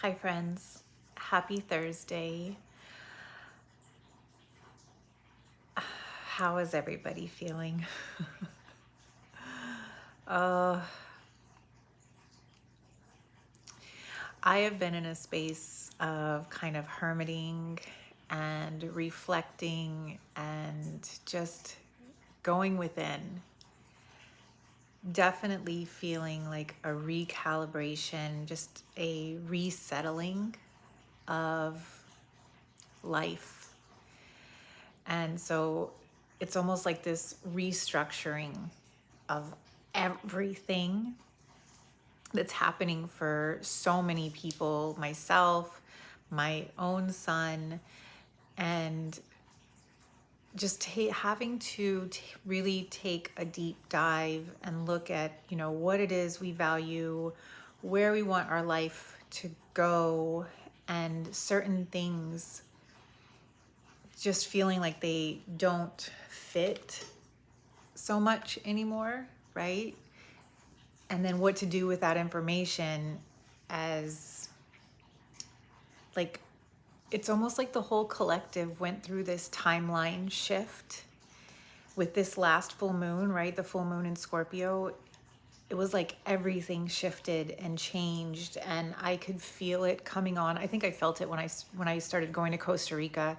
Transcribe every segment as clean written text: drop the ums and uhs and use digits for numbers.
Hi, friends. Happy Thursday. How is everybody feeling? uh, I have been in a space of kind of hermiting and reflecting and just going within. Definitely feeling like a recalibration, just a resettling of life. And so it's almost like this restructuring of everything that's happening for so many people, myself, my own son, and just having to really take a deep dive and look at, what it is we value, where we want our life to go, and certain things just feeling like they don't fit so much anymore, right? And then what to do with that information as like it's almost like the whole collective went through this timeline shift with this last full moon, right? The full moon in Scorpio. It was like everything shifted and changed, and I could feel it coming on. I think I felt it when I started going to Costa Rica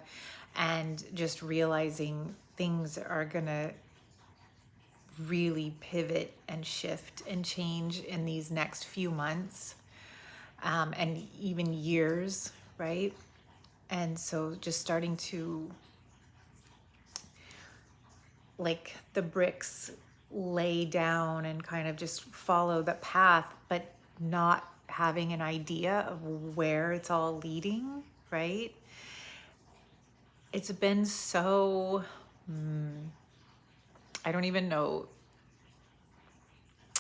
and just realizing things are gonna really pivot and shift and change in these next few months, and even years, right? And so just starting to, like, the bricks lay down and kind of just follow the path, but not having an idea of where it's all leading, right? It's been so, I don't even know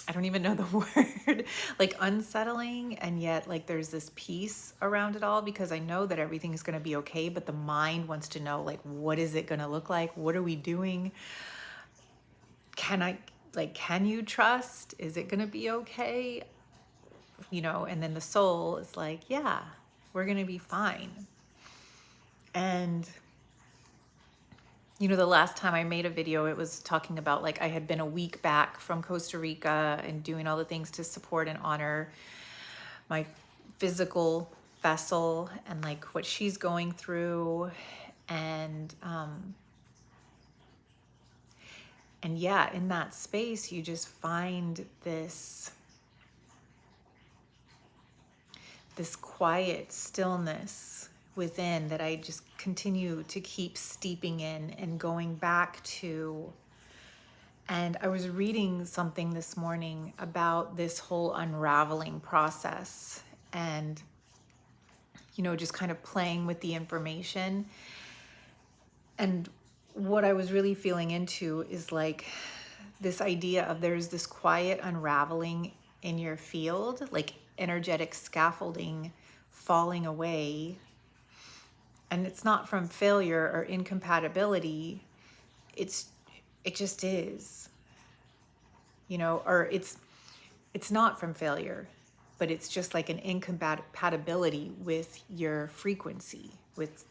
I don't even know the word, like unsettling. And yet, like, there's this peace around it all because I know that everything's going to be okay. But the mind wants to know, like, what is it going to look like? What are we doing? Can you trust? Is it going to be okay? And then the soul is like, yeah, we're going to be fine. And the last time I made a video, it was talking about, like, I had been a week back from Costa Rica and doing all the things to support and honor my physical vessel and, like, what she's going through. And yeah, in that space, you just find this quiet stillness within that I just continue to keep steeping in and going back to. And I was reading something this morning about this whole unraveling process and, just kind of playing with the information. And what I was really feeling into is, like, this idea of there's this quiet unraveling in your field, like energetic scaffolding falling away. And it's not from failure or incompatibility. It just is, or it's not from failure, but it's just like an incompatibility with your frequency, with,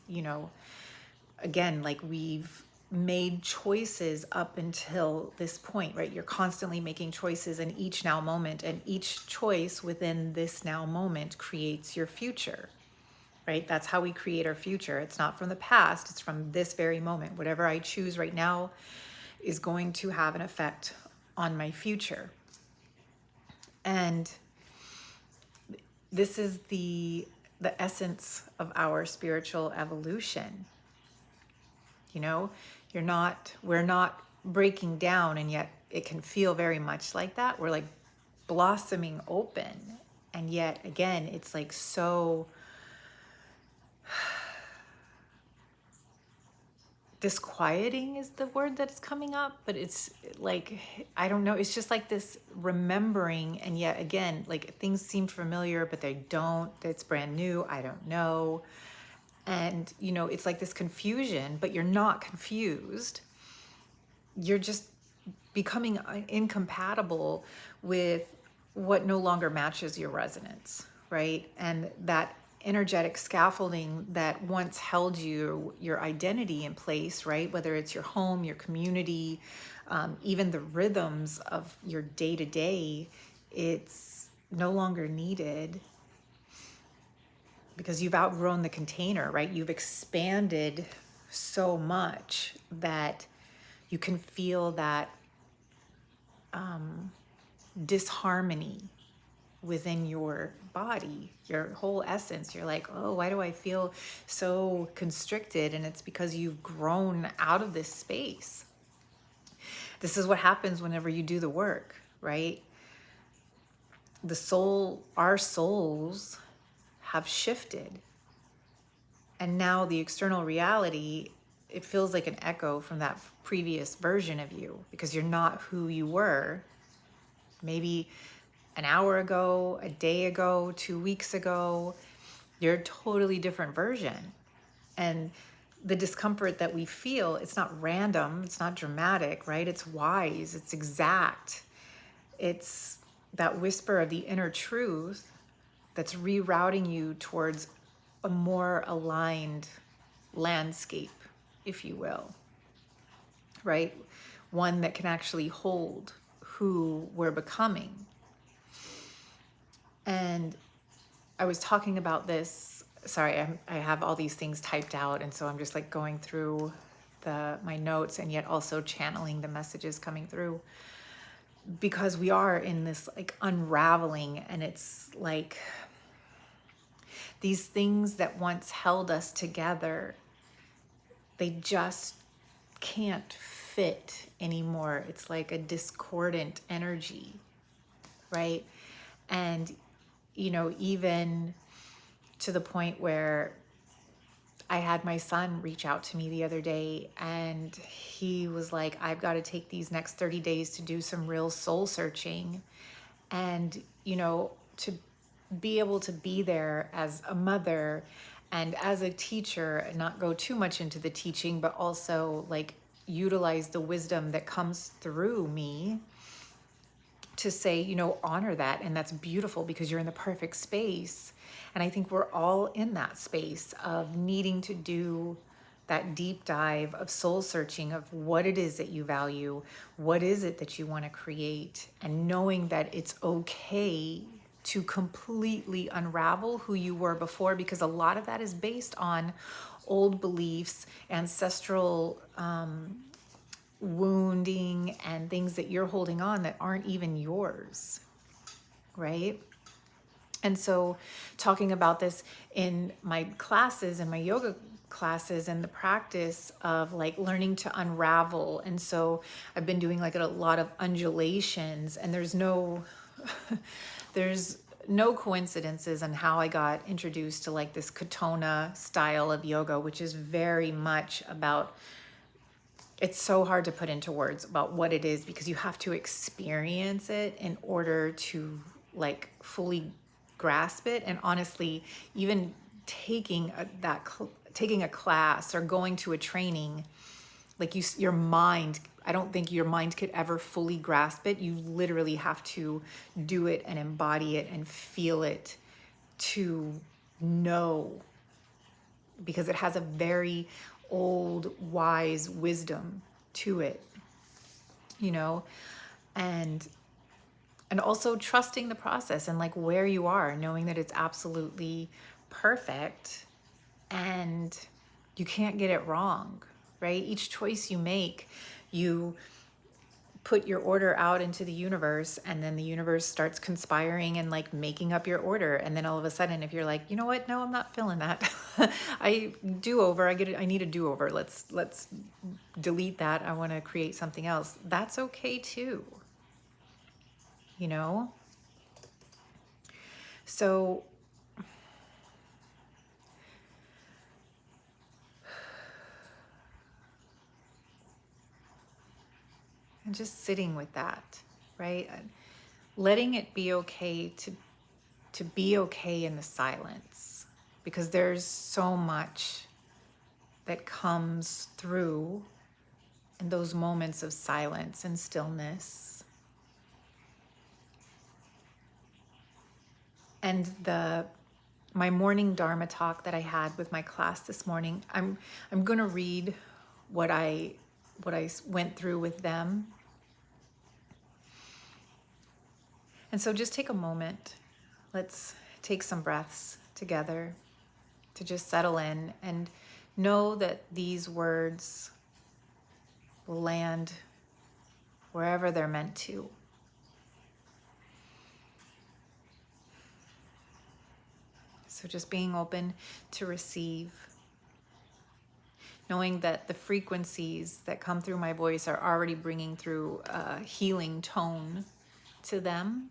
again, like, we've made choices up until this point, right? You're constantly making choices in each now moment, and each choice within this now moment creates your future, right? That's how we create our future. It's not from the past, it's from this very moment. Whatever I choose right now is going to have an effect on my future. And this is the essence of our spiritual evolution. We're not breaking down, and yet it can feel very much like that. We're like blossoming open, and yet again, it's like so disquieting is the word that's coming up, but it's like, I don't know, it's just like this remembering, and yet again, like, things seem familiar, but they don't. It's brand new, I don't know. And it's like this confusion, but you're not confused. You're just becoming incompatible with what no longer matches your resonance, right? And that energetic scaffolding that once held your identity in place, right? Whether it's your home, your community, even the rhythms of your day to day, it's no longer needed because you've outgrown the container, right? You've expanded so much that you can feel that disharmony within your body, your whole essence. You're like, oh, why do I feel so constricted? And it's because you've grown out of this space. This is what happens whenever you do the work, right? The soul, our souls have shifted. And now the external reality, it feels like an echo from that previous version of you because you're not who you were maybe an hour ago, a day ago, 2 weeks ago. You're a totally different version. And the discomfort that we feel, it's not random, it's not dramatic, right? It's wise, it's exact. It's that whisper of the inner truth that's rerouting you towards a more aligned landscape, if you will, right? One that can actually hold who we're becoming. And I was talking about this, sorry, I have all these things typed out, and so I'm just like going through my notes and yet also channeling the messages coming through, because we are in this like unraveling, and it's like these things that once held us together, they just can't fit anymore. It's like a discordant energy, right? And, you know, even to the point where I had my son reach out to me the other day, and he was like, I've got to take these next 30 days to do some real soul searching. And, you know, to be able to be there as a mother and as a teacher and not go too much into the teaching, but also like utilize the wisdom that comes through me to say, you know, honor that. And that's beautiful because you're in the perfect space. And I think we're all in that space of needing to do that deep dive of soul searching of what it is that you value, what is it that you want to create, and knowing that it's okay to completely unravel who you were before, because a lot of that is based on old beliefs, ancestral wounding, and things that you're holding on that aren't even yours, right? And so talking about this in my classes, in my yoga classes, and the practice of like learning to unravel. And so I've been doing like a lot of undulations, and there's no there's no coincidences on how I got introduced to like this Katona style of yoga, which is very much about, it's so hard to put into words about what it is because you have to experience it in order to like fully grasp it. And honestly, even taking taking a class or going to a training, like your mind, I don't think your mind could ever fully grasp it. You literally have to do it and embody it and feel it to know, because it has a very old, wise wisdom to it, you know, and also trusting the process and like where you are, knowing that it's absolutely perfect and you can't get it wrong, right? Each choice you make, you put your order out into the universe, and then the universe starts conspiring and like making up your order. And then all of a sudden, if you're like, you know what, no, I'm not feeling that. I need a do-over. Let's delete that. I want to create something else. That's okay too, you know? So and just sitting with that, right? Letting it be okay to be okay in the silence, because there's so much that comes through in those moments of silence and stillness. And my morning Dharma talk that I had with my class this morning, I'm going to read what I went through with them. And so just take a moment. Let's take some breaths together to just settle in and know that these words will land wherever they're meant to. So just being open to receive, knowing that the frequencies that come through my voice are already bringing through a healing tone to them,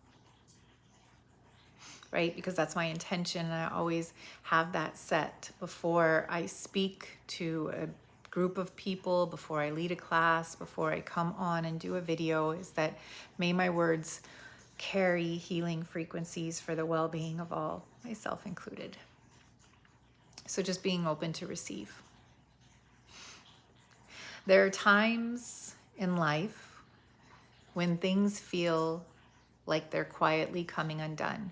right? Because that's my intention. And I always have that set before I speak to a group of people, before I lead a class, before I come on and do a video, is that may my words carry healing frequencies for the well-being of all, myself included. So just being open to receive. There are times in life when things feel like they're quietly coming undone.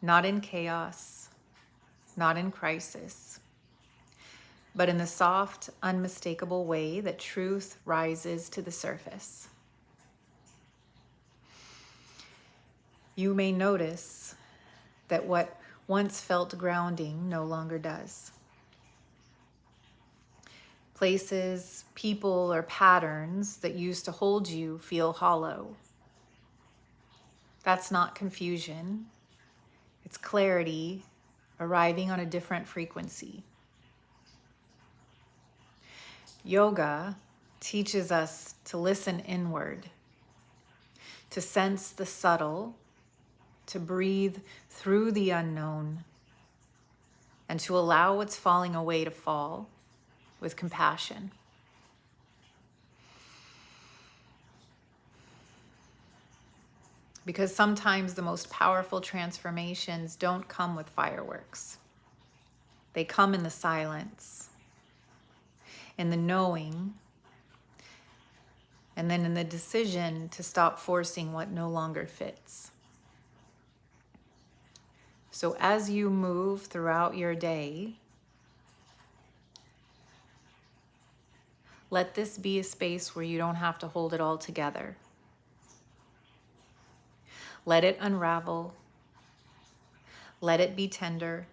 Not in chaos, not in crisis, but in the soft, unmistakable way that truth rises to the surface. You may notice that what once felt grounding no longer does. Places, people, or patterns that used to hold you feel hollow. That's not confusion. It's clarity arriving on a different frequency. Yoga teaches us to listen inward, to sense the subtle, to breathe through the unknown, and to allow what's falling away to fall with compassion. Because sometimes the most powerful transformations don't come with fireworks. They come in the silence, in the knowing, and then in the decision to stop forcing what no longer fits. So as you move throughout your day, let this be a space where you don't have to hold it all together. Let it unravel. Let it be tender.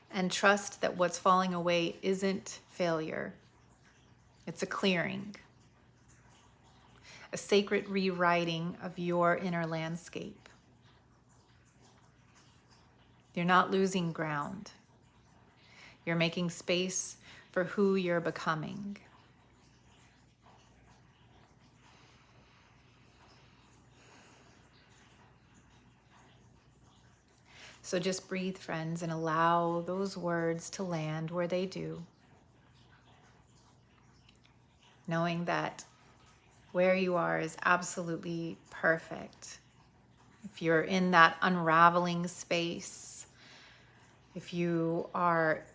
And trust that what's falling away isn't failure. It's a clearing, a sacred rewriting of your inner landscape. You're not losing ground. You're making space for who you're becoming. So just breathe, friends, and allow those words to land where they do. Knowing that where you are is absolutely perfect. If you're in that unraveling space, if you are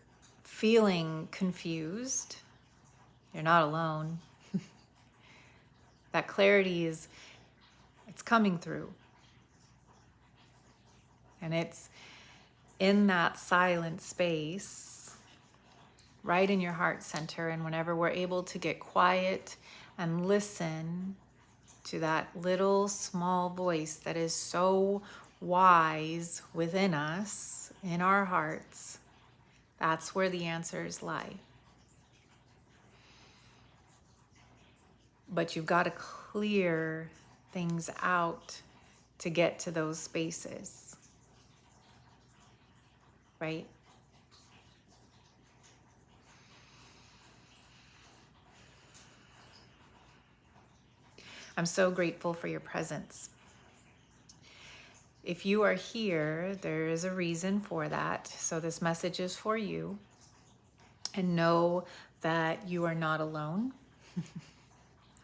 feeling confused, you're not alone. That clarity it's coming through. And it's in that silent space, right in your heart center. And whenever we're able to get quiet and listen to that little small voice that is so wise within us, in our hearts, that's where the answers lie. But you've got to clear things out to get to those spaces, right? I'm so grateful for your presence. If you are here, there is a reason for that. So this message is for you. And know that you are not alone.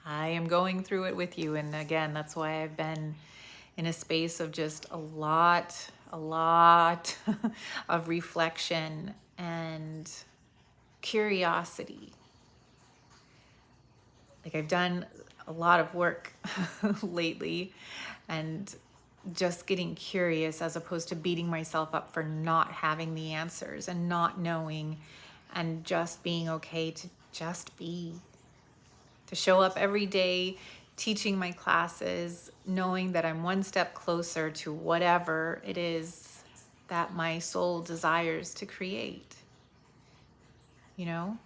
I am going through it with you. And again, that's why I've been in a space of just a lot of reflection and curiosity. Like I've done a lot of work lately, and just getting curious as opposed to beating myself up for not having the answers and not knowing, and just being okay to just be, to show up every day teaching my classes, knowing that I'm one step closer to whatever it is that my soul desires to create, you know?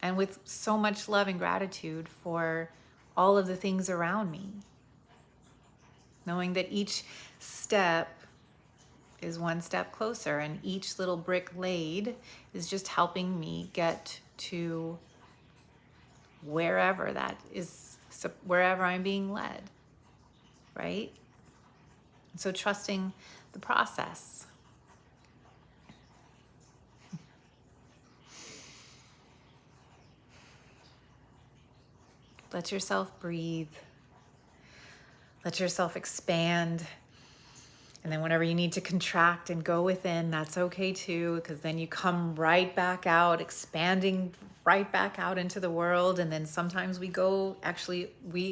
And with so much love and gratitude for all of the things around me, knowing that each step is one step closer, and each little brick laid is just helping me get to wherever that is, wherever I'm being led, right? So trusting the process. Let yourself breathe. Let yourself expand. And then whenever you need to contract and go within, that's okay too, because then you come right back out, expanding right back out into the world. And then sometimes we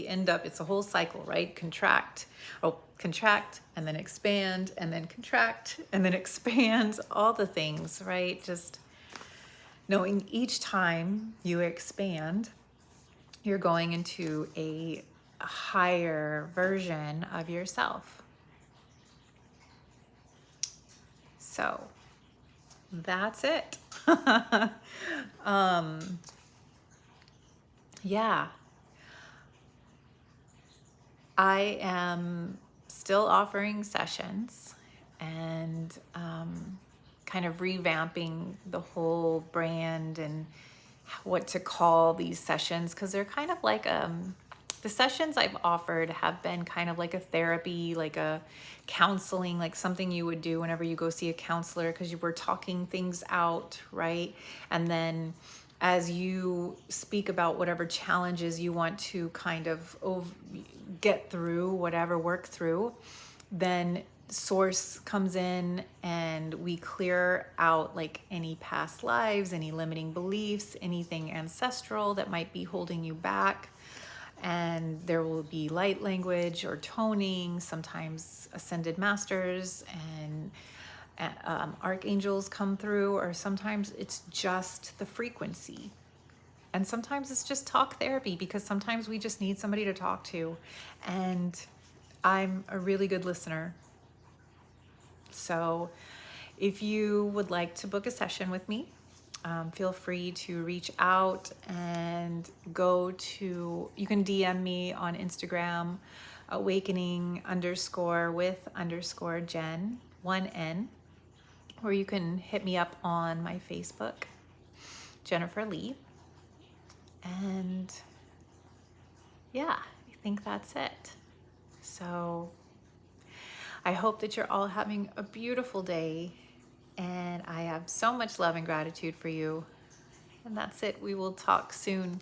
end up, it's a whole cycle, right? Contract, and then expand, and then contract, and then expand, all the things, right? Just knowing each time you expand, you're going into a higher version of yourself. So that's it. Yeah, I am still offering sessions, and kind of revamping the whole brand and what to call these sessions, because they're kind of like the sessions I've offered have been kind of like a therapy, like a counseling, like something you would do whenever you go see a counselor, because you were talking things out, right? And then as you speak about whatever challenges you want to kind of get through, whatever, work through, then source comes in and we clear out like any past lives, any limiting beliefs, anything ancestral that might be holding you back. And there will be light language or toning, sometimes ascended masters and archangels come through, or sometimes it's just the frequency. And sometimes it's just talk therapy, because sometimes we just need somebody to talk to. And I'm a really good listener. So if you would like to book a session with me, feel free to reach out and you can DM me on Instagram, awakening_with_Jen, 1N, or you can hit me up on my Facebook, Jennifer Lee. And yeah, I think that's it. So I hope that you're all having a beautiful day, and I have so much love and gratitude for you. And that's it. We will talk soon.